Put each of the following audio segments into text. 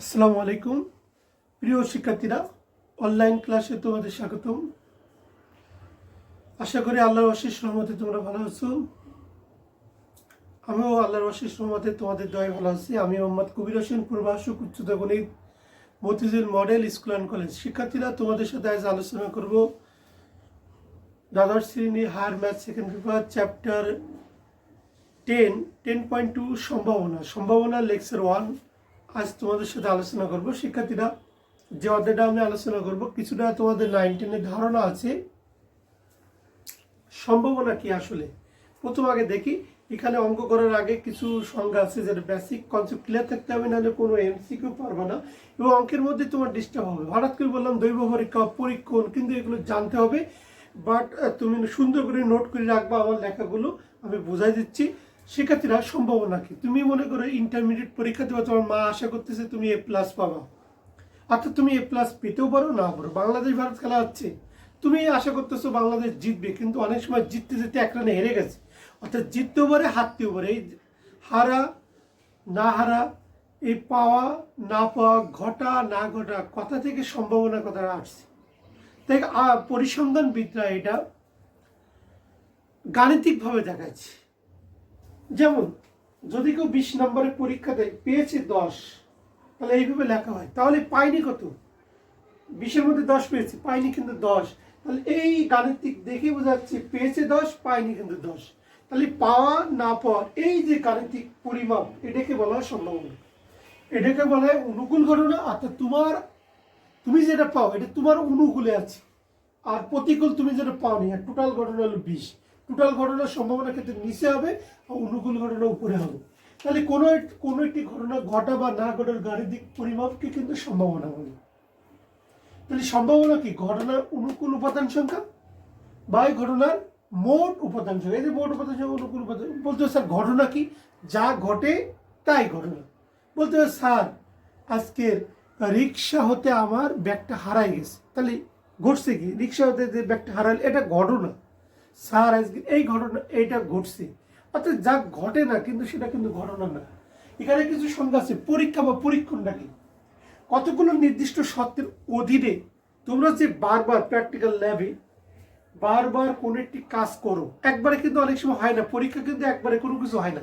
আসসালামু আলাইকুম প্রিয় শিক্ষার্থীরা, অনলাইন ক্লাসে তোমাদের স্বাগতম। আশা করি আল্লাহর অশেষ রহমতে তোমরা ভালো আছো। আমিও আল্লাহর অশেষ রহমতে তোমাদের দয়ায় ভালো আছি। আমি মোহাম্মদ কবির হোসেন, প্রভাষক, উচ্চতর গণিত, Motijheel model school and college. শিক্ষার্থীরা, তোমাদের সাথে আজ আলোচনা করব দ্বাদশ শ্রেণী higher math second paper chapter 10.2 সম্ভাবনা লেকচার 1 আজ তোমাদের সাথে আলোচনা করব। শিক্ষার্থীরা, যে অধ্যায়টা আমি আলোচনা করব কিছুটা তোমাদের 9-10 ধারণা আছে সম্ভাবনা কি আসলে। প্রথম আগে দেখি, এখানে অঙ্ক করার আগে কিছু সংজ্ঞা আছে যেটা বেসিক কনসেপ্ট ক্লিয়ার থাকতে হবে, নাহলে কোনো এমসিকিউ পারবে না এবং অঙ্কের মধ্যে তোমার ডিস্টার্ব হবে। হঠাৎ করে বললাম দৈব পরীক্ষা, পরীক্ষণ, কিন্তু এগুলো জানতে হবে। বাট তুমি সুন্দর করে নোট করে রাখবা আমার লেখাগুলো, আমি বোঝাই দিচ্ছি। শিক্ষার্থীরা, সম্ভাবনা কি? তুমি মনে করো ইন্টারমিডিয়েট পরীক্ষা দেওয়া, তোমার মা আশা করতেছে তুমি A+ পাবা, অর্থাৎ তুমি A+ পেতেও পারো, না পারো। বাংলাদেশ ভারত খেলা হচ্ছে, তুমি আশা করতেছো বাংলাদেশ জিতবে, কিন্তু অনেক সময় জিততে জিততে এক রানে হেরে গেছে। অর্থাৎ জিততেও পারে, হারতেও পারে। এই হারা না হারা, এই পাওয়া না পাওয়া, ঘটা না ঘটা, কথা থেকে সম্ভাবনা কথাটা আসছে। তাই পরিসংখ্যানবিদরা এটা গাণিতিকভাবে দেখাচ্ছে। যেমন যদি কেউ 20 নম্বরের পরীক্ষা দেয়, পেয়েছে 10, তাহলে এইভাবে লেখা হয়। তাহলে পাইনি কত? 20-এর মধ্যে 10 পেয়েছে, পাইনি কিন্তু 10। তাহলে এই গাণিতিক দেখে বোঝা যাচ্ছে পেয়েছে 10, পাইনি কিন্তু 10। তাহলে পাওয়া না পাওয়ার এই যে গাণিতিক পরিমাপ, এটাকে বলা হয় সম্ভাবনা। এটাকে বলা হয় অনুকূল ঘটনা। অর্থাৎ তুমি যেটা পাও এটা তোমার অনুকূলে আছে, আর প্রতিকূল তুমি যেটা পাওনি। আর টোটাল ঘটনা হলো 20। টোটাল ঘটনার সম্ভাবনার ক্ষেত্রে নিচে হবে আর অনুকূল ঘটনা উপরে হবে। তাহলে কোনো একটি ঘটনা ঘটা বা না ঘটার গাণিতিক পরিমাপকে কিন্তু সম্ভাবনা বলে। তাহলে সম্ভাবনা কি? ঘটনার অনুকূল উপাদান সংখ্যা বা ঘটনার মোট উপাদান সংখ্যা। এই যে মোট উপাদান সংখ্যা, অনুকূল উপাদান। বলতে হবে স্যার ঘটনা কি? যা ঘটে তাই ঘটনা। বলতে হবে স্যার আজকের রিক্সা হতে আমার ব্যাগটা হারাই গেছে। তাহলে ঘটছে কি? রিক্সা হতে যে ব্যাগটা হারাল, এটা ঘটনা। স্যার আজকে এই ঘটনা, এইটা ঘটছে। অর্থাৎ যা ঘটে না কিন্তু সেটা কিন্তু ঘটনা না। এখানে কিছু সংজ্ঞা আছে। পরীক্ষা বা পরীক্ষণটা কি? কতগুলো নির্দিষ্ট শর্তের অধীনে তোমরা যে বারবার প্র্যাকটিক্যাল ল্যাবে বারবার কোনো একটি কাজ করো। একবারে কিন্তু অনেক সময় হয় না পরীক্ষা, কিন্তু একবারে কোনো কিছু হয় না।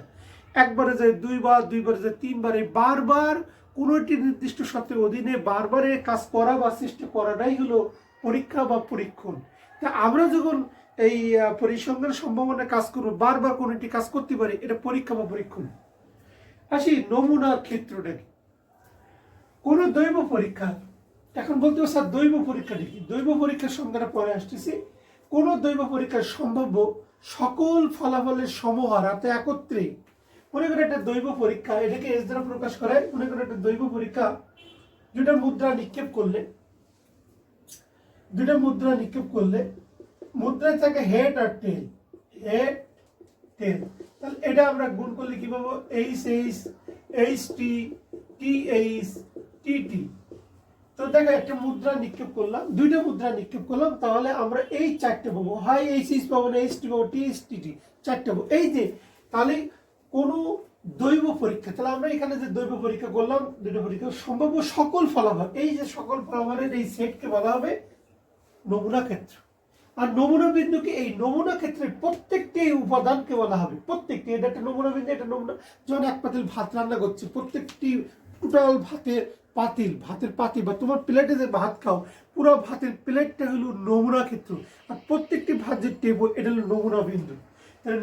একবারে যায় দুইবার, দুইবারে যায় তিনবার। এই বারবার কোনো একটি নির্দিষ্ট শর্তের অধীনে বারবার কাজ করা বা চেষ্টা করাটাই হলো পরীক্ষা বা পরীক্ষণ। তা আমরা যখন এই পরিসংখ্যান সম্ভাবনা কাজ করবো, বারবার কোনো একটি কাজ করতে পারি, এটা পরীক্ষা বা পরীক্ষণ। আসি নমুনার ক্ষেত্রটা কি? কোনো দৈব পরীক্ষা। এখন বলতে হবে স্যার দৈব পরীক্ষাটা কি? দৈব পরীক্ষার সংজ্ঞাটা পরে আসতেছি। কোনো দৈব পরীক্ষার সম্ভাব্য সকল ফলাফলের সমাহার, অর্থাৎ একত্রে। মনে করে একটা দৈব পরীক্ষা, এটাকে এস দ্বারা প্রকাশ করায়। মনে করে একটা দৈব পরীক্ষা, দুটা মুদ্রা নিক্ষেপ করলে মুদ্রায় থাকে হেড আর টেল। হেড টেল। তাহলে এটা আমরা গুণ করলে কি পাবো? HH, তো দেখো একটা মুদ্রা নিক্ষেপ করলাম, দুইটা মুদ্রা নিক্ষেপ করলাম, তাহলে আমরা এই চারটে পাবো। হয় HH পাবো না, HT পাবো, TSTT, চারটে পাবো। এই যে তাহলে কোনো দৈব পরীক্ষা, তাহলে আমরা এখানে যে দৈব পরীক্ষা করলাম, দুটো পরীক্ষা সম্ভাব্য সকল ফলাফল, এই যে সকল ফলাফলের এই সেটকে বলা হবে নমুনা ক্ষেত্র। আর নমুনা বিন্দুকে, এই নমুনা ক্ষেত্রের প্রত্যেকটি উপাদানকে বলা হবে প্রত্যেকটি। এটা একটা নমুনা বিন্দু, এটা নমুনা। যখন এক পাতিল ভাত রান্না করছে, প্রত্যেকটি টোটাল ভাতের পাতিল বা তোমার প্লেটে যে ভাত খাও, পুরো ভাতের প্লেটটা হলো নমুনা ক্ষেত্র। আর প্রত্যেকটি ভাত যে টেবল, এটা হলো নমুনা বিন্দু। তাহলে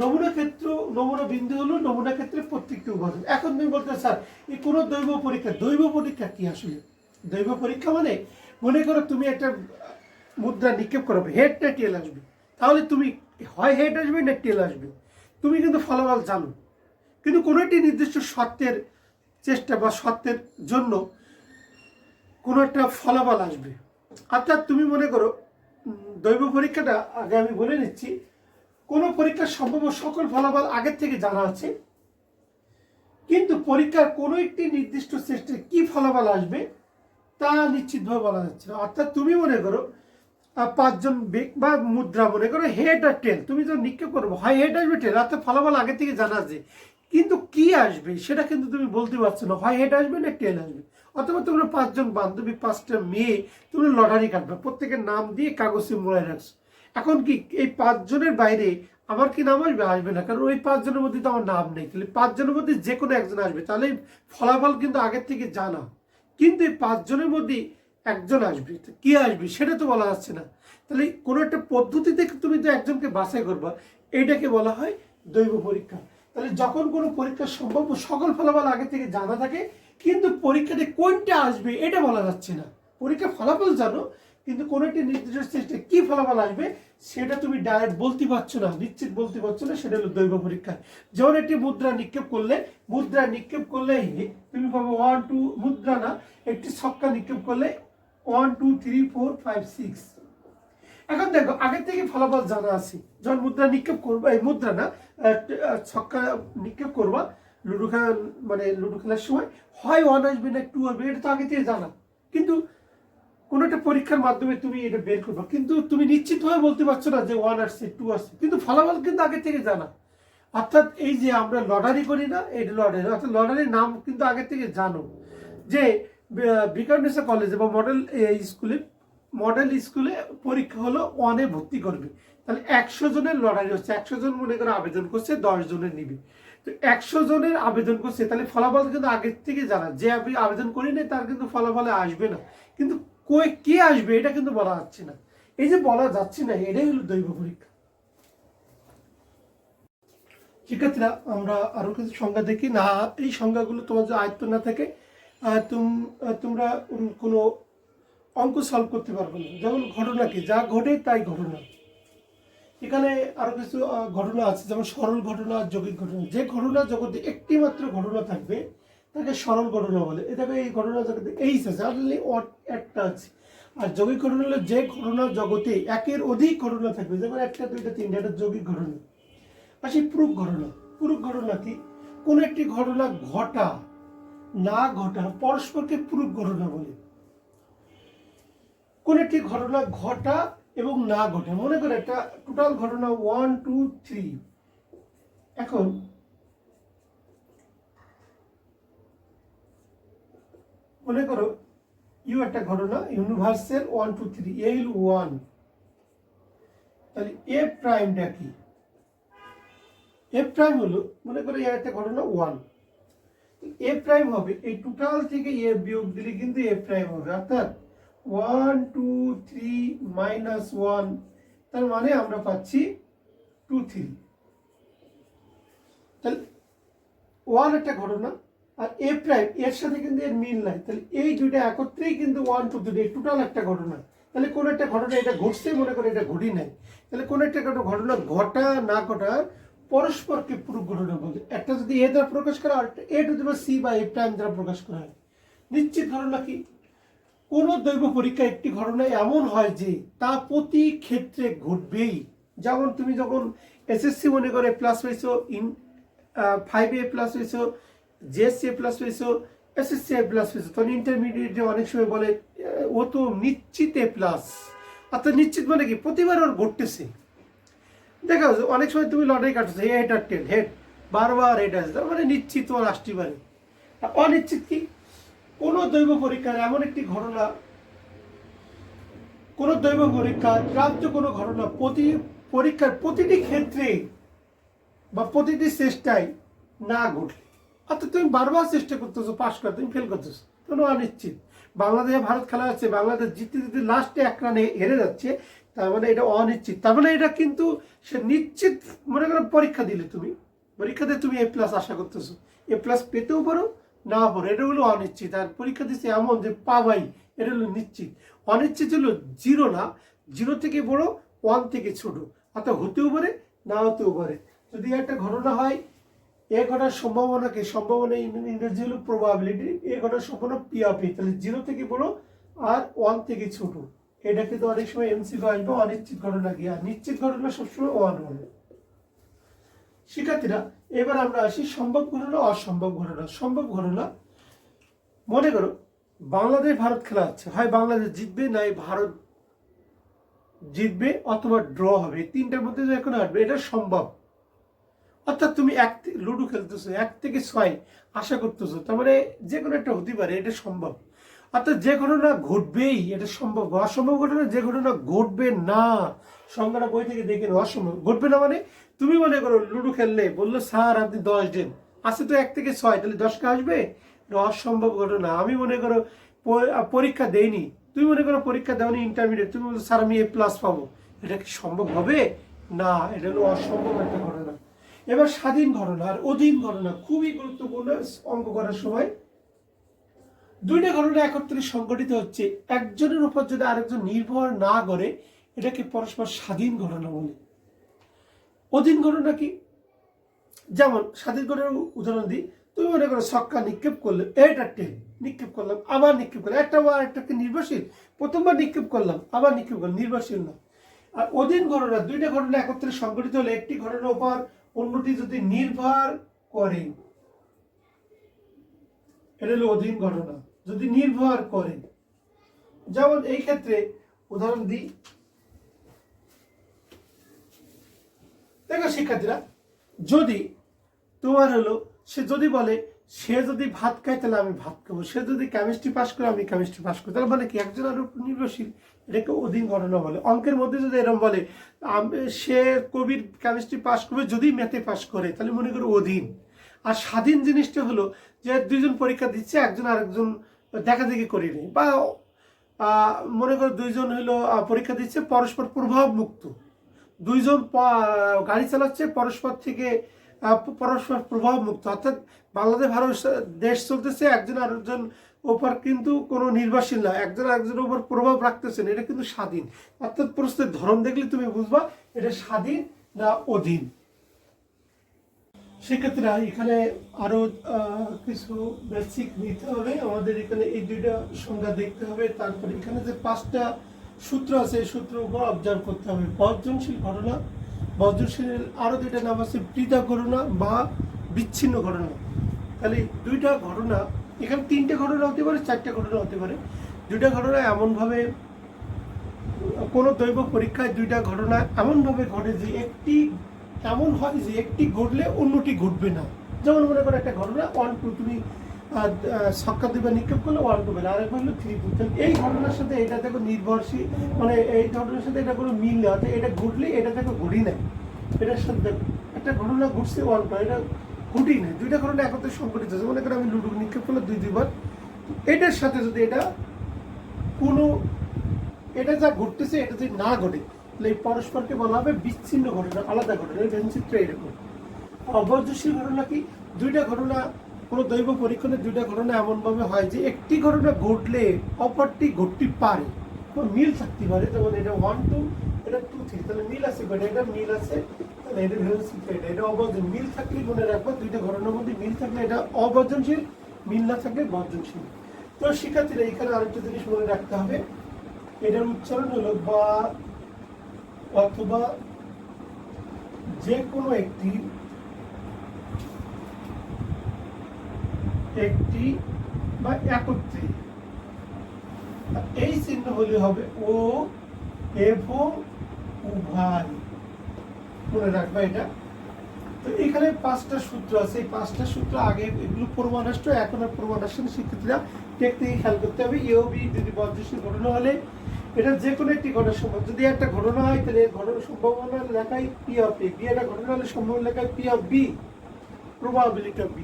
নমুনা বিন্দু হলো নমুনা ক্ষেত্রের প্রত্যেকটি উপাদান। এখন তুমি বলতে স্যার এই কোনো দৈব পরীক্ষা কি আসলে? দৈব পরীক্ষা মানে, মনে করো তুমি একটা মুদ্রা নিক্ষেপ করাবে, হেড না টেল আসবে। তাহলে তুমি হয় হেড আসবে না টেল আসবে, তুমি কিন্তু ফলাফল জানো। কিন্তু কোনো একটি নির্দিষ্ট শর্তের চেষ্টা বা শর্তের জন্য কোনো একটা ফলাফল আসবে। অর্থাৎ তুমি মনে করো দৈব পরীক্ষাটা আগে আমি বলে নিচ্ছি। কোনো পরীক্ষার সম্ভাব্য সকল ফলাফল আগের থেকে জানা আছে, কিন্তু পরীক্ষার কোনো একটি নির্দিষ্ট চেষ্টায় কি ফলাফল আসবে তা নিশ্চিতভাবে বলা যাচ্ছে না। অর্থাৎ তুমি মনে করো 5 জন বা মুদ্রা, মনে করো হেড আর টেল, তুমি তো নিক্ষেপ করবো, হয় হেড আসবে টেল, অর্থাৎ ফলাফল আগে থেকে জানা আছে, কিন্তু কি আসবে সেটা কিন্তু তুমি বলতে পারছো না, হয় হেড আসবে না টেল আসবে। অথবা তোমরা 5জন বান্ধবী 5টা মেয়ে তোমরা লটারি কাটবে, প্রত্যেকের নাম দিয়ে কাগজে মোড়ায় রাখছো। এখন কি এই 5জনের বাইরে আমার কি নাম আসবে? আসবে না, কারণ ওই 5জনের মধ্যে তো আমার নাম নেই। তাহলে 5জনের মধ্যে যে কোনো একজন আসবে, তাহলে ফলাফল কিন্তু আগের থেকে জানা, কিন্তু এই 5জনের মধ্যে একজন আসবে, কি আসবে সেটা তো বলা যাচ্ছে না। তাহলে কোনো একটা পদ্ধতিতে তুমি তো একজনকে বাছাই করবা, এইটাকে বলা হয় দৈব পরীক্ষা। তাহলে যখন কোনো পরীক্ষা সম্ভাব্য সকল ফলাফল আগে থেকে জানা থাকে, কিন্তু পরীক্ষাতে কোনটা আসবে এটা বলা যাচ্ছে না। পরীক্ষার ফলাফল জানো, কিন্তু কোনো একটি নির্দিষ্ট চেষ্টা কি ফলাফল আসবে সেটা তুমি ডাইরেক্ট বলতে পারছো না, নিশ্চিত বলতে পারছো না, সেটা হলো দৈব পরীক্ষা। যেমন একটি মুদ্রা নিক্ষেপ করলে তুমি পাবো 1 2, মুদ্রা না, একটি ছক্কা নিক্ষেপ করলে 1 2 3 4 5 6। এখন দেখো আগের থেকে ফলাফল জানা আছে, যখন মুদ্রা নিক্ষেপ করবা, এই মুদ্রা না, ছক্কা নিক্ষেপ করবা লুডো খেলা, মানে লুডো খেলার সময় হয় 1 আসবে না 2 আসবে, এটা তো আগে থেকে জানা। কিন্তু কোনো একটা পরীক্ষার মাধ্যমে তুমি এটা বের করবা, কিন্তু তুমি নিশ্চিতভাবে বলতে পারছো না যে 1 আসছে 2 আসছে, কিন্তু ফলাফল কিন্তু আগে থেকে জানা। অর্থাৎ এই যে আমরা লটারি করি না, এই লটারি, অর্থাৎ লটারির নাম কিন্তু আগে থেকে জানো। যে বিকানেসা কলেজে বা মডেল স্কুলে পরীক্ষা হলো 1-এ ভর্তি করবে, তাহলে 100 জনের লটারি হচ্ছে, 100 জন মনে করে আবেদন করছে, 10 জনের নিবে। তো 100 জনের আবেদন করছে, তাহলে ফলাফল কিন্তু আগের থেকে জানা। যে আমি আবেদন করি নাই তার কিন্তু ফলাফলে আসবে না, কিন্তু কে আসবে এটা কিন্তু বলা যাচ্ছে না। এই যে বলা যাচ্ছে না, এটাই হলো দৈব পরীক্ষা। শিক্ষার্থীরা, আমরা আরো কিছু সংজ্ঞা দেখি না, এই সংজ্ঞাগুলো তোমার যে আয়ত্ত না থাকে তোমরা কোনো অঙ্ক সলভ করতে পারবে না। যেমন ঘটনা কি, যা ঘটে তাই ঘটনা। এখানে আরো কিছু ঘটনা আছে, যেমন সরল ঘটনা, যৌগিক ঘটনা। যে ঘটনা জগতে একটি মাত্র ঘটনা থাকবে তাকে সরল ঘটনা বলে। এটাকে এই ঘটনা জগতে এইচ আছে, আসলে একটা আছে। আর যৌগিক ঘটনা হলো যে ঘটনা জগতে একের অধিক ঘটনা থাকবে, যেমন 1 2 3 এটা যৌগিক ঘটনা। আর সেই পুরুষ ঘটনা, পুরুষ ঘটনা কি, কোন একটি ঘটনা ঘটা না ঘটা পরস্পরকে পুরুষ ঘটনা বলে। কোন একটি ঘটনা ঘটা এবং না ঘটে, মনে করে একটা টোটাল ঘটনা 1 2 3। এখন মনে করো ইউ একটা ঘটনা, ইউনিভার্সাল 1 2 3, এ হল 1, তাহলে এ প্রাইমটা কি, এ প্রাইম হলো, মনে করো এ একটা ঘটনা 1, এ প্রাইম হবে এই টোটাল থেকে এ বিয়োগ দিলে কিন্তু এ প্রাইম হবে, অর্থাৎ 1 2 3 -1, তার মানে আমরা পাচ্ছি 2 3। তাহলে 1 একটা ঘটনা, আর এ প্রাইম এর সাথে কিন্তু এর মিল নাই, তাহলে এই দুইটা একত্রেই কিন্তু 1 2 3 টোটাল একটা ঘটনা। তাহলে কোন একটা ঘটনা এটা ঘটছে, মনে করে এটা ঘটি নাই, তাহলে কোন একটা ঘটনা ঘটা না ঘটা পরস্পরকে পুরুষ ঘটনা বলে। একটা যদি এ দ্বারা প্রকাশ করা হয়, এ টু দি পাওয়ার সি বা এ প্রাইম দ্বারা প্রকাশ করা হয়। নিশ্চিত ঘটনা কি, কোন দৈব পরীক্ষা একটি ঘটনা এমন হয় যে তা প্রতি ক্ষেত্রে ঘটবেই। যেমন তুমি যখন এসএসসি মনে করে প্লাস পাইছো, 5 প্লাস পাইছো, জিএসসি প্লাস পাইছো, এসএসসি প্লাস পাইছো, তখন ইন্টারমিডিয়েটে অনেক সময় বলে ও তো নিশ্চিত এ প্লাস। অর্থাৎ নিশ্চিত মানে কি, প্রতিবার ওর ঘটতেছে। দেখা যাচ্ছে অনেক সময় তুমি লটারি কাটছো, হেড আর টেল, হেড বারবার হেড আসছে, তার মানে নিশ্চিত ওর আসতে পারে। অনিশ্চিত কি, কোন দৈব পরীক্ষার এমন একটি ঘটনা, কোন দৈব পরীক্ষার প্রাপ্ত কোনো ঘটনা পরীক্ষার প্রতিটি ক্ষেত্রে বা প্রতিটি চেষ্টায় না ঘটলে, অর্থাৎ তুমি বারবার চেষ্টা করতেছো পাস করে, তুমি ফেল করতেছো, কোনো অনিশ্চিত। বাংলাদেশে ভারত খেলা আছে, বাংলাদেশ জিততে জিততে লাস্টে 1 রানে হেরে যাচ্ছে, তার মানে এটা অনিশ্চিত। তার মানে এটা কিন্তু সে নিশ্চিত। মনে করো পরীক্ষা দিলে, তুমি পরীক্ষাতে তুমি এ প্লাস আশা করতেছো, এ প্লাস পেতেও পারো না পারো, এটা হলো অনিশ্চিত। আর পরীক্ষা দিচ্ছে এমন যে পাবাই, এটা হলো নিশ্চিত। অনিশ্চিত হলো 0 না, 0 থেকে বড়, 1 থেকে ছোট, অর্থাৎ হতেও পারে না হতেও পারে। যদি একটা ঘটনা হয়, এ ঘটার সম্ভাবনাকে, সম্ভাবনা ইংরেজি হলো প্রবাবিলিটি, এ ঘটার সম্ভাবনা পি অফ এ, তাহলে 0 থেকে বড় আর 1 থেকে ছোট। এটা কিন্তু অনেক সময় এমসিকিউ আসবে, অনিশ্চিত ঘটনা কি, আর নিশ্চিত ঘটনা সবসময় 1 হবে। শিক্ষার্থীরা, এবার আমরা আসি সম্ভব ঘটনা, অসম্ভব ঘটনা। সম্ভব ঘটনা, মনে করো বাংলাদেশ ভারত খেলা হচ্ছে, হয় বাংলাদেশ জিতবে, নাই ভারত জিতবে, অথবা ড্র হবে, 3টার মধ্যে যে কোনো আসবে, এটা সম্ভব। অর্থাৎ তুমি লুডো খেলতেছো 1 থেকে 6 আশা করতেছো, তার মানে যে কোনো একটা হতে পারে, এটা সম্ভব। অর্থাৎ যে ঘটনা ঘটবেই এটা সম্ভব। অসম্ভব ঘটনা যে ঘটনা ঘটবে না, সংজ্ঞাটা বই থেকে দেখে নাও। অসম্ভব ঘটবে না মানে তুমি মনে করো লুডো খেললে, বললো স্যার আপনি 10 দেন, আসে তো 1 থেকে 6, তাহলে 10টা আসবে? এটা অসম্ভব ঘটনা। আমি মনে করো পরীক্ষা দেইনি, তুমি মনে করো পরীক্ষা দেওনি ইন্টারমিডিয়েট, তুমি বলছো স্যার আমি A+ পাবো, এটা কি সম্ভব হবে? না, এটা হলো অসম্ভব একটা ঘটনা। এবার স্বাধীন ঘটনা আর অধীন ঘটনা খুবই গুরুত্বপূর্ণ অঙ্ক করার সময়। দুইটা ঘটনা একত্রে সংঘটিত হচ্ছে, একজনের উপর যদি আরেকজন নির্ভর না করে, এটাকে পরস্পর স্বাধীন ঘটনা বলে। অধীন ঘটনা কি? যেমন স্বাধীন ঘটনার উদাহরণ দিই, তুমি মনে করো ছক্কা নিক্ষেপ করলে, এটা টেন নিক্ষেপ করলাম, আবার নিক্ষেপ করলাম, একটা বার একটাকে নির্ভরশীল, প্রথমবার নিক্ষেপ করলাম আবার নিক্ষেপ করলাম, নির্ভরশীল না। আর অধীন ঘটনা, দুইটা ঘটনা একত্রে সংঘটিত হলে একটি ঘটনার উপর অন্যটি যদি নির্ভর করে, এটা হলো অধীন ঘটনা। যদি নির্ভর করে, যেমন এই ক্ষেত্রে উদাহরণ দিই, দেখো শিক্ষার্থীরা, যদি তোমার হলো সে যদি বলে সে যদি ভাত খায় তাহলে আমি ভাত খাবো, সে যদি কেমিস্ট্রি পাস করে আমি কেমিস্ট্রি পাস করি, তাহলে মানে কি একজনের উপর নির্ভরশীল, এটাকে অধীন ঘটনা বলে। অঙ্কের মধ্যে যদি এরকম বলে সে কবির কেমিস্ট্রি পাস করবে যদি ম্যাথে পাস করে, তাহলে মনে করো অধীন। আর স্বাধীন জিনিসটা হলো যে দুইজন পরীক্ষা দিচ্ছে, একজন আরেকজন দেখা দেখি করিনি, বা মনে করো দুইজন হলো পরীক্ষা দিচ্ছে পরস্পর প্রভাব মুক্ত, দুইজন গাড়ি চালাচ্ছে পরস্পর থেকে পরস্পর প্রভাব মুক্ত, অর্থাৎ বাংলাদেশ ভারত দেশ চলতেছে, একজন আরেকজন ওপর কিন্তু কোনো নির্ভরশীল না, একজন আরেকজনের উপর প্রভাব রাখতেছেন, এটা কিন্তু স্বাধীন। অর্থাৎ প্রশ্নের ধরন দেখলে তুমি বুঝবা এটা স্বাধীন না অধীন। সেক্ষেত্রে এখানে আরো কিছু বেসিক নিতে হবে আমাদের। এখানে এই দুইটা সংজ্ঞা দেখতে হবে, তারপরে এখানে যে 5টা সূত্র আছে এই সূত্রের উপর অবজার্ভ করতে হবে। বর্জনশীল ঘটনা, বর্জনশীল আরো দুইটা নাম আছে, পৃথক ঘটনা বা বিচ্ছিন্ন ঘটনা। তাহলে দুইটা ঘটনা, এখানে 3টে ঘটনা হতে পারে, 4টে ঘটনা হতে পারে। দুইটা ঘটনা এমনভাবে, কোনো দৈব পরীক্ষায় দুইটা ঘটনা এমনভাবে ঘটে যে একটি এমন হয় যে একটি ঘটলে অন্যটি ঘটবে না। যেমন মনে করো একটা ঘটনা 1 2, তুমি ছক্কা দিবা নিক্ষেপ করলে 1 2 পেলে, আরেকবার হলো 3 2। এই ঘটনার সাথে এটা দেখো নির্ভরশীল, মানে এই ঘটনার সাথে এটা কোনো মিল নেই, অর্থাৎ এটা ঘটলে এটা দেখো ঘটি নাই, এটার সাথে একটা ঘটনা ঘটছে 1 2, এটা ঘটি নাই। দুইটা ঘটনা একত্রে সংঘটিত হচ্ছে, মনে করো আমি লুডো নিক্ষেপ করলে 2 2 বার, এটার সাথে যদি এটা কোনো, এটা যা ঘটতেছে এটা যদি না ঘটে, তাহলে এই পরস্পরকে বলা হবে বিচ্ছিন্ন ঘটনা, আলাদা ঘটনা। এই চিত্র এরকম। অবর্জশীল ঘটনা কি? দুইটা ঘটনা, কোনো দৈব পরীক্ষণে দুইটা ঘটনা এমনভাবে হয় যে একটি ঘটনা ঘটলে অপরটি ঘটতে পারে, মিল থাকতে পারে। যেমন এটা 1 2, এটা 2 3, তাহলে মিল আছে, এটা মিল আছে, তাহলে এটা চিত্র, এটা অবর্জন। মিল থাকলে মনে রাখবো দুইটা ঘটনার মধ্যে মিল থাকলে এটা অবর্জনশীল, মিল না থাকলে বর্জনশীল। তো শিক্ষার্থীরা এখানে আরেকটা জিনিস মনে রাখতে হবে, এটার উচ্চারণ হলো বা অথবা যে কোনো একটি বা একত্রে, এই চিহ্ন হলে হবে ও এবং উভয়, মনে রাখবা এটা। তো এখানে 5টা সূত্র আছে, এই 5টা সূত্র আগে এগুলো পূর্বানুষ্ঠ, এখন আর পূর্বানুষ্ঠ শিক্ষার্থীরা টেকনিক খেয়াল করতে হবে। ইউবি যদি বর্জনশীল ঘটনা হলে এটা যে কোনো একটি ঘটনা সম্ভব, যদি একটা ঘটনা হয় তাহলে ঘটনার সম্ভাবনা লেখায় P of A, বি একটা ঘটনা হলে সম্ভাবনা লেখায় P of B, probability of B।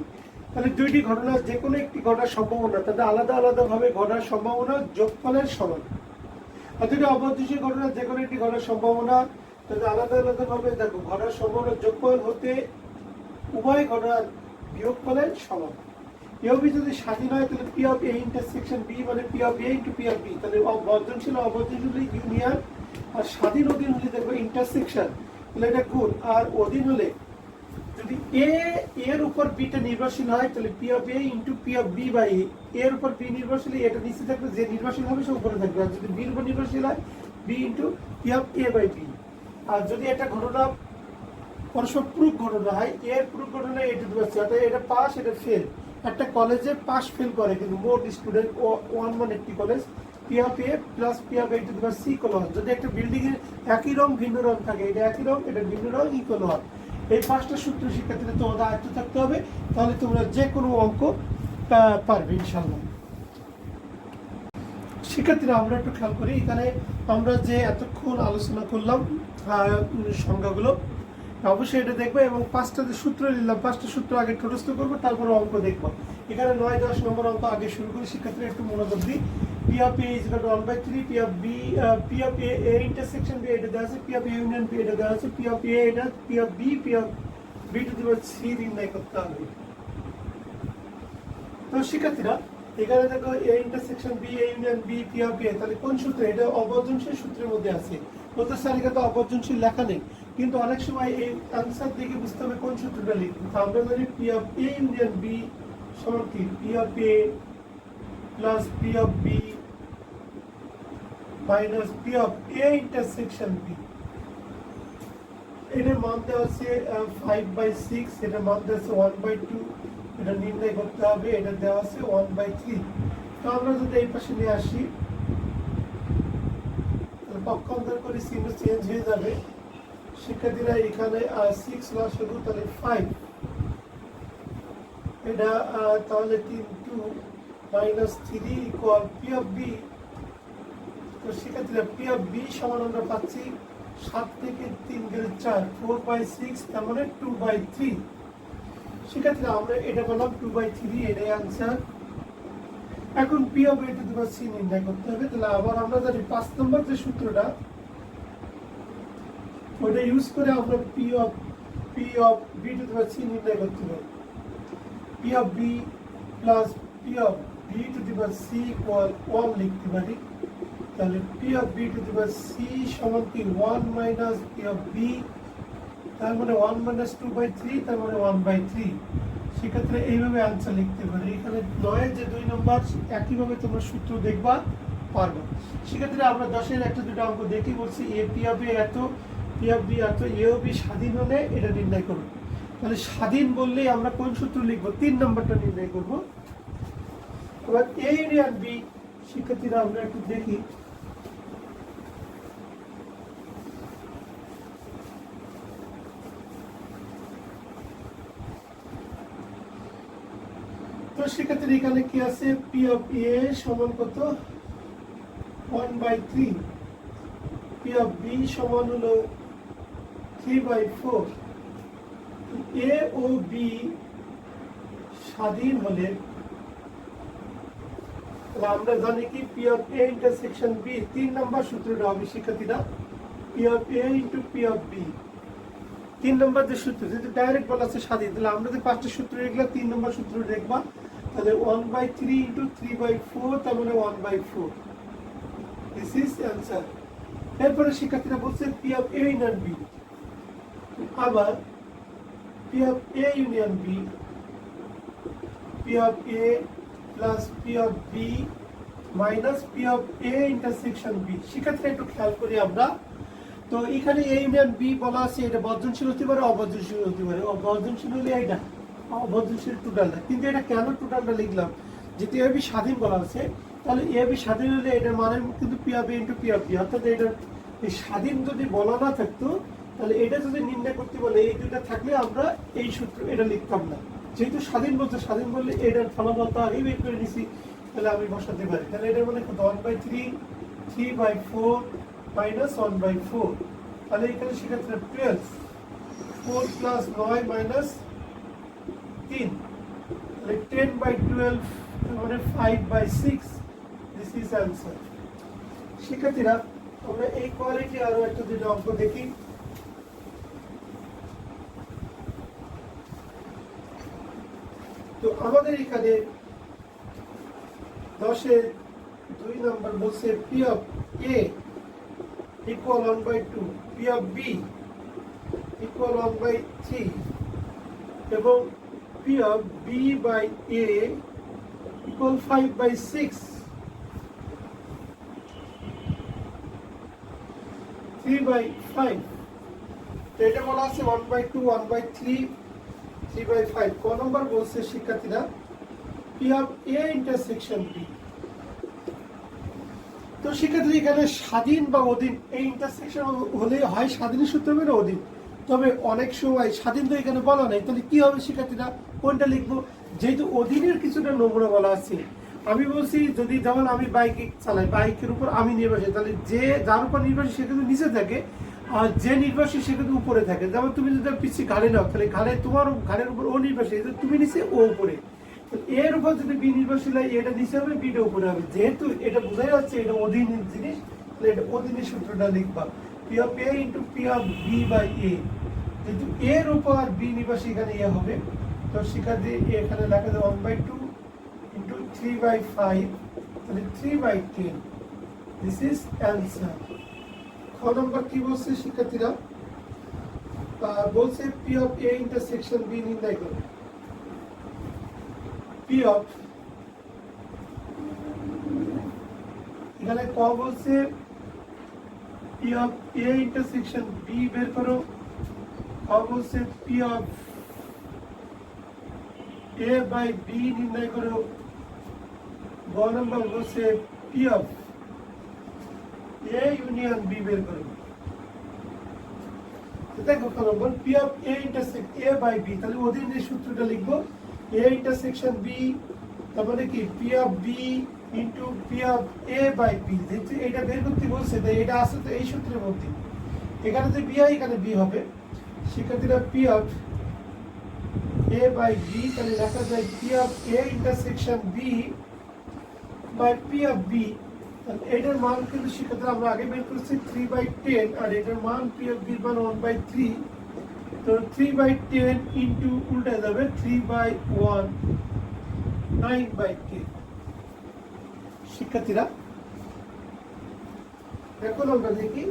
তাহলে দুইটি ঘটনা যে কোনো একটি ঘটার সম্ভাবনা, তাদের আলাদা আলাদা ভাবে ঘটার সম্ভাবনা যোগফলের সমান। আর যদি অবর্জনশীল ঘটনা যে কোনো একটি ঘটার সম্ভাবনা, তাদের আলাদা আলাদা ভাবে দেখো ঘটার সম্ভাবনা যোগফল হতে উভয় ঘটনার বিয়োগফলের সমান। ইউবি যদি স্বাধীন হয় তাহলে P of A intersection B মানে P of A into P of B, তাহলে বর্জনশীল অবর্জনশীল ইউনিয়ন। আর স্বাধীন অধীন হলে দেখবো ইন্টারসেকশন, তাহলে এটা গুণ। আর অধীন হলে যদি A এর উপর B টা নির্ভরশীল হয় তাহলে P of A into P of B by A, এর উপর B নির্ভরশীল, এটা নিচে থাকবে, যে নির্ভরশীল হবে সে উপরে থাকবে। আর যদি B এর উপর নির্ভরশীল হয় B into P of A by B। আর যদি একটা ঘটনা পরস্পর প্রুফ ঘটনা হয়, এর প্রুফ ঘটনা এটা দিচ্ছে, অর্থাৎ এটা পাস এটা ফেল। একটা কলেজে পাস ফেল করে কিন্তু মোট স্টুডেন্ট 1 একটি college, P of A plus P of A to the power C equal 1। যদি একটা বিল্ডিং এর একই রং ভিন্ন রং থাকে, এটা একই রং এটা ভিন্ন রং ইকুয়াল 1, এই 5টা সূত্র শিক্ষার্থীরা তোমাদের আয়ত্ত থাকতে হবে, তাহলে তোমরা যে কোনো অঙ্ক পারবে ইনশাল্লাহ। শিক্ষার্থীরা আমরা একটু খেয়াল করি, এখানে আমরা যে এতক্ষণ আলোচনা করলাম সংখ্যাগুলো, অবশ্যই এটা দেখবো এবং 5টা যে সূত্র নিলাম 5টা সূত্র আগে ঠোঁটস্থ করবো, তারপরে অঙ্ক দেখবো। এখানে 9-10 নম্বর অঙ্ক আগে শুরু করি। শিক্ষার্থীরা একটু মনোযোগ দিই। P of A is equal to 1/3 P of A intersection B এটা দেওয়া আছে, P of A union B এটা দেওয়া আছে, P of A এটা P of B to the C নির্ণয় করতে হবে। তো শিক্ষার্থীরা এখানে দেখো A intersection B A union B P of A, তাহলে কোন সূত্র? এটা অবর্জনশীল সূত্রের মধ্যে আছে। প্রত্যেক তালিকাতে অবর্জনশীল লেখা নেই, কিন্তু অনেক সময় এই আনসার দেখে বুঝতে হবে কোন সূত্রটা লিখবো। আমরা জানি P of A union B সমান কি? P of A plus P of B minus P of A intersection B। এটার মান দেওয়া আছে 5/6, এটার মান দেওয়া আছে 1/2, এটা নির্ণয় করতে হবে। এটা দেওয়া আছে 1/3। তো আমরা যদি এই পাশে নিয়ে আসি, পক্ষান্তর করে চিহ্ন চেঞ্জ হয়ে যাবে। শিক্ষার্থীরা এখানে 6 লস হলো, তাহলে 5, এটা তাহলে 2 minus 3 equal P of B। তো শিক্ষার্থীরা P of B সমান আমরা পাচ্ছি 7 থেকে 3 গেলে 4, 4/6, তার মানে 2/3। শিক্ষার্থীরা আমরা এটা বললাম 2/3, এটাই আনসার। এখন P of A to the C নির্ণয় করতে হবে। তাহলে আবার আমরা জানি 5 নম্বর যে সূত্রটা, ওটা ইউজ করে আমরা P of B to the C নির্ণয় করতে পারি। P of B plus P of B to the C equal 1 লিখতে পারি। তাহলে P of B to the C সমান কি? 1 minus P of B, তার মানে 1 minus 2/3, তার মানে 1/3। সেক্ষেত্রে এইভাবে আনসার লিখতে পারি। এখানে 9 যে 2 নম্বর একইভাবে তোমরা সূত্র দেখবা পারবে। সেক্ষেত্রে আমরা 10-এর একটা দুটো অঙ্ক দেখি। বলছি A P of A এত, P of B এত, A ও B স্বাধীন হলে এটা নির্ণয় করব। তাহলে স্বাধীন বললেই আমরা কোন সূত্র লিখবো? 3 নম্বরটা নির্ণয় করব। এবার A union B, শিক্ষার্থীরা আমরা একটু দেখি। তো শিক্ষার্থীরা এখানে কি আছে? P of A সমান কত? 1/3, P of B সমান হলো 3/4। A ও B স্বাধীন হলে আমরা জানি কি P of A intersection B, 3 নম্বর সূত্রটা হবে শিক্ষার্থীরা P of A into P of B। 3 নম্বর যে সূত্র, যেহেতু ডাইরেক্ট বলা আছে স্বাধীন, তাহলে আমরা যে 5টা সূত্র লিখলাম 3 নম্বর সূত্র দেখবা। তাহলে 1/3 into 3/4, তার মানে 1/4। This is answer. এরপরে শিক্ষার্থীরা বলছে P of A union B, আবার P of A union B, P of A plus P of B minus P of A intersection B। শিক্ষার্থীরা একটু খেয়াল করি আমরা। তো এখানে A union B বলা আছে, এটা বর্জনশীল হতে পারে, অবর্জনশীল হতে পারে। অবর্জনশীল হলে এইটা, অবর্জনশীল টোটালটা। কিন্তু এটা কেন টোটালটা লিখলাম? যেহেতু A B স্বাধীন বলা আছে, তাহলে A B স্বাধীন হলে এটার মানে কিন্তু P of A into P of B, অর্থাৎ এটার এই স্বাধীন যদি বলা না থাকতো, তাহলে এটা যদি নির্ণয় করতে বলে এই দুইটা থাকলে আমরা এই সূত্র এটা লিখতাম না। যেহেতু স্বাধীন বলতে, স্বাধীন বললে এটার ফলাফলটা আগেই বের করে নিছি, তাহলে আমি বসাতে পারি। তাহলে এটার মানে 1/3, 3/4 minus 1/4। তাহলে এখানে শিক্ষার্থীরা 12, 4 plus 9 minus 3, তাহলে 10/12, মানে 5/6। This is answer. শিক্ষার্থীরা আমরা এই কোয়ালিটি আরো একটা দুটো অঙ্ক দেখি। তো আমাদের এখানে 10-এর 2 নম্বর বলছে P of A equal 1/2, P of B equal 1/3 এবং P of B by A equal 5/6, 3/5। তো এটা বলা আছে 1/2, 1/3, 3/5। ক নম্বর বলছে শিক্ষার্থীরা P of A intersection B। তো শিক্ষার্থী এখানে স্বাধীন বা অধীন, এই ইন্টারসেকশন হলে হয় স্বাধীন সূত্র হবে না অধীন। তবে অনেক সময় স্বাধীন তো এখানে বলা নেই, তাহলে কি হবে শিক্ষার্থীরা, কোনটা লিখবো? যেহেতু অধীনের কিছুটা নমুনা বলা আছে, আমি বলছি যদি যেমন আমি বাইক চালাই, বাইকের উপর আমি নির্ভরশীল, তাহলে যে যার উপর নির্ভরশীল সে কিন্তু নিচে থাকে, আর যে নির্ভরশীল সে কিন্তু উপরে থাকে। যেমন তুমি যদি পিছিয়ে ঘাড়ে নাও, তাহলে ঘাড়ে তোমার ঘাড়ের উপর ও নির্ভরশীল, তুমি নিচে ও উপরে। এর উপর যদি বি নির্ভরশীল হয়, এটা নিচে হবে, বিটা উপরে হবে। যেহেতু এটা বোঝাই যাচ্ছে এটা অধীনের জিনিস, তাহলে এটা অধীনের সূত্রটা লিখবা, P of A into P of B by A. যেহেতু এর উপর বি নির্ভরশীল, এখানে এ হবে, তো শিক্ষার্থী এখানে লেখা যাবে 1/2 ইন্টু 3/5, তাহলে 3/10। This is answer. খ নম্বর কি বলছে শিক্ষার্থীরা? বলছে P of A intersection B নির্ণয় করো। পি অফ, এখানে ক বলছে P of A intersection B বের করো। ক বলছে P of A by B নির্ণয় করো। গ নম্বর বলছে P of A union B বের করো। দেখো ক নম্বর P of A intersect A by B, তাহলে অধীনের সূত্রটা লিখবো, এ ইন্টারসেকশন বি, তারপরে কি P of B into P of A by B. যেহেতু এটা বের করতে বলছে, তাই এটা আসে তো এই সূত্রের মধ্যে, এখানে যে বি হয় এখানে বি হবে। শিক্ষার্থীরা P of A by B, তাহলে লেখা যায় P of A intersection B by P of B. এটার মান কিন্তু শিক্ষার্থীরা আমরা আগে বের করেছি 3/10, আর এটার মান পি অফ বির মান 1/3, তো 3/10 ইন্টু উল্টে যাবে 3/1, 9/10। শিক্ষার্থীরা এখন আমরা দেখি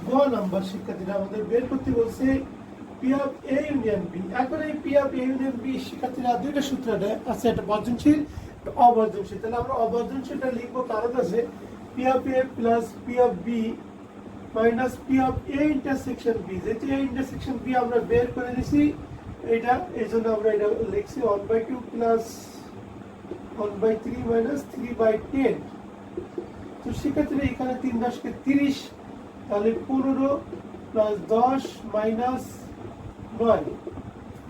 গ নাম্বার। শিক্ষার্থীরা আমাদের বের করতে বলছে P of A union B. এখন এই P of A union B শিক্ষার্থীরা দুইটা সূত্র আছে, একটা বর্জনশীল, অবর্জনশীল। তাহলে আমরা অবর্জনশীলটা লিখবো, কারণ আছে P of A plus P of B minus P of A intersection B. যেহেতু এ ইন্টারসেকশন বি আমরা বের করে নিছি এটা, এই জন্য আমরা এটা লিখছি 1/2 প্লাস 1/3 মাইনাস 3/10। তো শিক্ষার্থীরা এখানে 3 10 কে 30, তাহলে 15 প্লাস 10 মাইনাস 9,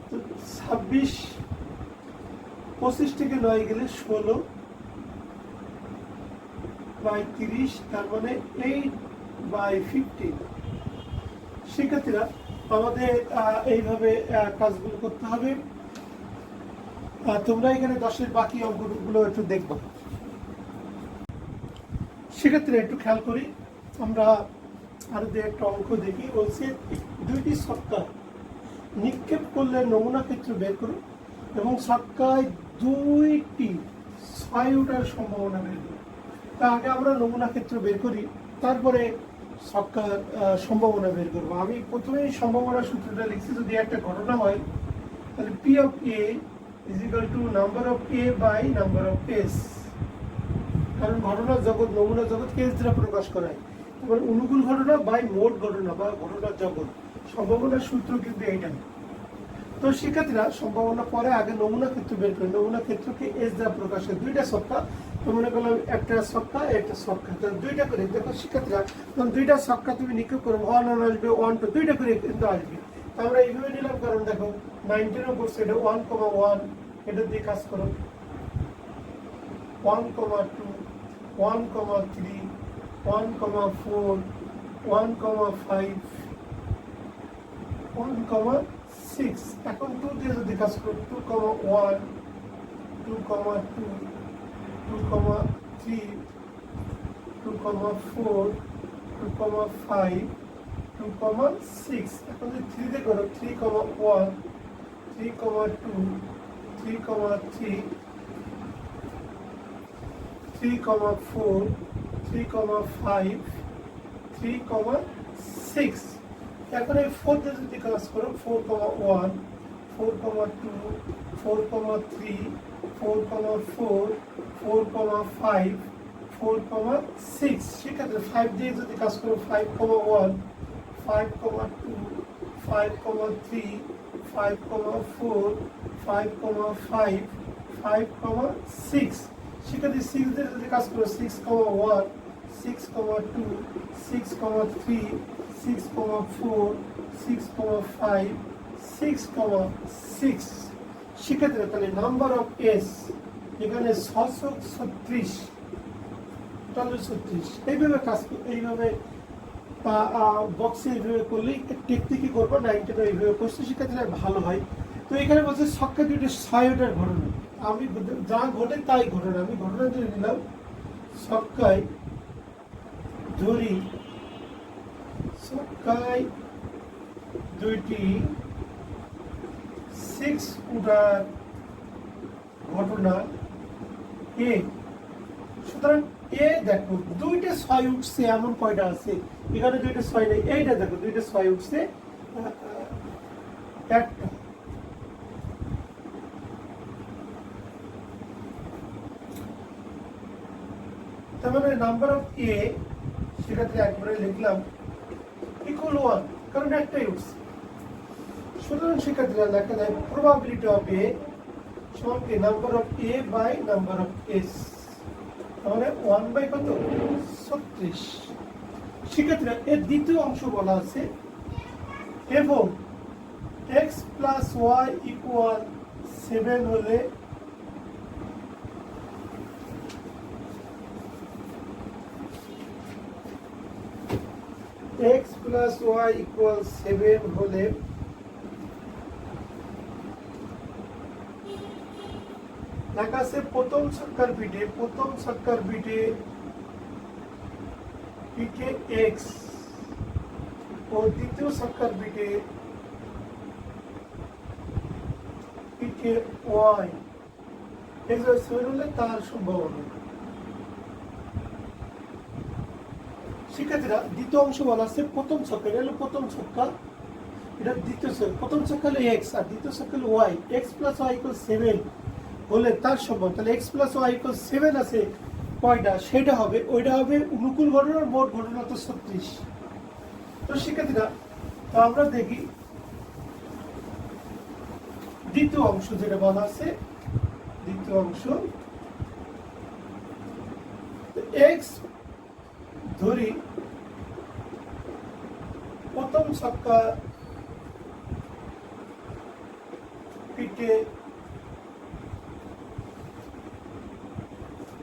তো 26, 25 থেকে 9 গেলে 16/30, তার মানে 8/15। শিক্ষার্থীরা আমাদের এইভাবে কাজগুলো করতে হবে। তোমরা এখানে 10-এর বাকি অঙ্কগুলো একটু দেখবো। শিক্ষার্থীরা একটু খেয়াল করি, আমরা আরো একটা অঙ্ক দেখি। বলছে দুইটি ছক্কা নিক্ষেপ করলে নমুনা ক্ষেত্র বের করো এবং ছক্কায় 2টি 6 ওঠার সম্ভাবনা বের করো। তা আগে আমরা নমুনা ক্ষেত্র বের করি, তারপরে ছক্কার সম্ভাবনা বের করবো। আমি প্রথমেই সম্ভাবনা সূত্রটা লিখছি। যদি একটা ঘটনা হয়, তাহলে P of A is equal to number of A by number of S, কারণ ঘটনার জগৎ, নমুনা জগৎ কেস দ্বারা প্রকাশ করায়। তারপর অনুকূল ঘটনা বাই মোট ঘটনা বা ঘটনার জগৎ। সম্ভাবনার সূত্র কিন্তু এইটা। তো শিক্ষার্থীরা সম্ভাবনা পরে আগে নমুনা ক্ষেত্র বের করে, নমুনা ক্ষেত্রকে এস দ্বারা প্রকাশ করে। দুইটা ছক্কা, তো মনে করলাম একটা ছক্কা একটা ছক্কা, দুইটা করে। দেখো শিক্ষার্থীরা, তখন দুইটা ছক্কা তুমি নিক্ষেপ করো, 1 আসবে 1 2, দুইটা করে কিন্তু আসবে। তো আমরা এইভাবে নিলাম, কারণ দেখো 19 করছে, এটা 1,1, এটা দিয়ে কাজ করো। 1,2, 1,3, 1,4, 1,5, 1,6। এখন 2 দিয়ে যদি কাজ করো, 2,1, 2,2, 2,3, 2,4, 2,5, 2,6। এখন যদি 3 দিয়ে করো, 3,1, 3,2, 3,3, 3,4, 3,5, 3,6। এখন এই 4 দিয়ে যদি কাজ করো, 4,1, 4,2, 4,3, 4,4, 4,5, 4,6। সেক্ষেত্রে 5 দিয়ে যদি কাজ করো, 5,1, 5,2, 5,3, 5,4, 5,5, 5,6। সেক্ষেত্রে 6 দিয়ে যদি কাজ করো, 6,1, 6,2, 6,3, 6,4, 6,5, 6,6। সেক্ষেত্রে তাহলে নাম্বার অফ এস এখানে 636, টোটাল 36। এইভাবে কাজ এইভাবে বক্সে এইভাবে করলেই টেকনিকই করবো, 90টা এইভাবে করছে সেক্ষেত্রে ভালো হয়। তো এখানে বলছে ছক্কা দুইটা 6টার ঘটনা, আমি যা ঘটে তাই ঘটনা, আমি ঘটনা দিয়ে নিলাম ছক্কায় ধরি, ছক্কায় দুইটি 6 উঠার ঘটনা এ। সুতরাং এ দেখো দুইটা 6 উঠছে এমন কয়টা আছে, এখানে দুইটা 6 নেই, এইটা দেখো দুইটা 6 উঠছে একটা। তার মানে নাম্বার অফ এ সেক্ষেত্রে একবারে লিখলাম ইকুয়াল 1, কারণ একটাই উঠছে। সুতরাং সেক্ষেত্রে লেখা যায় প্রবাবিলিটি অফ এ সমান কি number of A by number of S, তাহলে 1 বাই কত 36। সেক্ষেত্রে এর দ্বিতীয় অংশ বলা আছে এবং x প্লাস ওয়াই ইকুয়াল 7 হলে x প্লাস ওয়াই ইকুয়াল 7 হলে লেখা আছে প্রথম ছক্কার পিঠে x ও দ্বিতীয় ছক্কার পিঠে y, x বাই 7 হলে তার সম্ভাবনা। শিক্ষার্থীরা দ্বিতীয় অংশ বলা আছে প্রথম ছক্কা, এটা হলো প্রথম ছক্কা, এটা দ্বিতীয় ছক্কা। প্রথম ছক্কা হলো x আর দ্বিতীয় ছক্কা হলো y, x plus y equal 7 হলে তার সম্ভাবনা। তাহলে x প্লাস ওয়াই ইকুয়াল 7 আছে কয়টা, সেটা হবে ওইটা হবে অনুকূল ঘটনার মোট ঘটনা তো 36। তো শিক্ষার্থীরা তো আমরা দেখি দ্বিতীয় অংশ যেটা বলা আছে, দ্বিতীয় অংশ x ধরি প্রথম ছক্কা পিঠে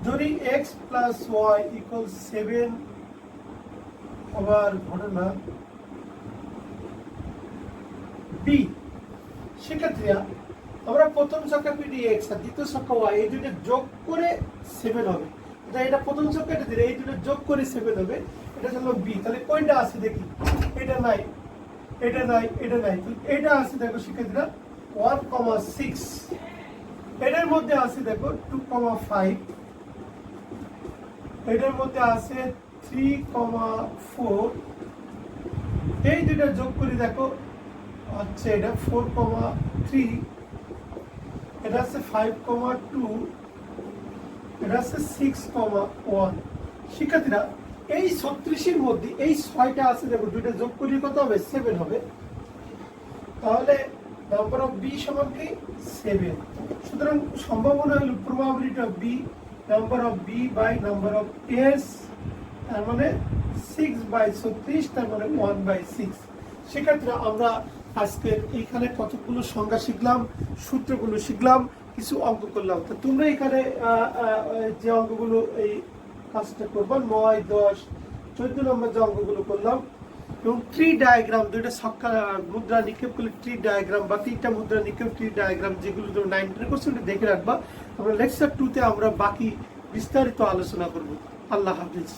ধরি x প্লাস ওয়াই ইকুয়াল 7 হবার ঘটনা বি। সেক্ষেত্রে আমরা প্রথম ছক্কা পিঠে x আর দ্বিতীয় ছক্কা y এই দুটো যোগ করে 7 হবে, এটা প্রথম ছক্কা এটা দিলে এই দুটো যোগ করে 7 হবে, এটা হলো বি। তাহলে কোনটা আছে দেখি, এটা নাই, এটা নাই, এটা নাই, এটা আছে দেখো শিক্ষার্থীরা 1,6, এটার মধ্যে আছে দেখো 2,5, এটার মধ্যে আছে 3,4, এই দুইটা যোগ করে দেখো হচ্ছে এটা 4,3, এটা আছে 5,2, এটা আছে 6,1। শিক্ষার্থীরা এই 36-এর মধ্যে এই 6টা আছে দেখো, দুইটা যোগ করলে কত হবে 7 হবে, তাহলে নাম্বার অফ বি সমান কি 7। সুতরাং সম্ভাবনা হলো probability of B number of B by number of S, তার মানে 6 বাই 36, তার মানে 1 বাই 6। সেক্ষেত্রে আমরা আজকে এইখানে কতগুলো সংজ্ঞা শিখলাম, সূত্রগুলো শিখলাম, কিছু অঙ্ক করলাম। তো তোমরা এখানে যে অঙ্কগুলো এই কাজটা করবা 9, 10, 14 নম্বর যে অঙ্কগুলো করলাম এবং ট্রি ডায়াগ্রাম, দুইটা ছক্কা মুদ্রা নিক্ষেপ করলে ট্রি ডায়াগ্রাম বা 3টা মুদ্রা নিক্ষেপ ট্রি ডায়াগ্রাম যেগুলো তোমরা 9 কোশ্চেন দেখে রাখবা। আমরা লেকচার 2-তে আমরা বাকি বিস্তারিত আলোচনা করব। আল্লাহ হাফিজ।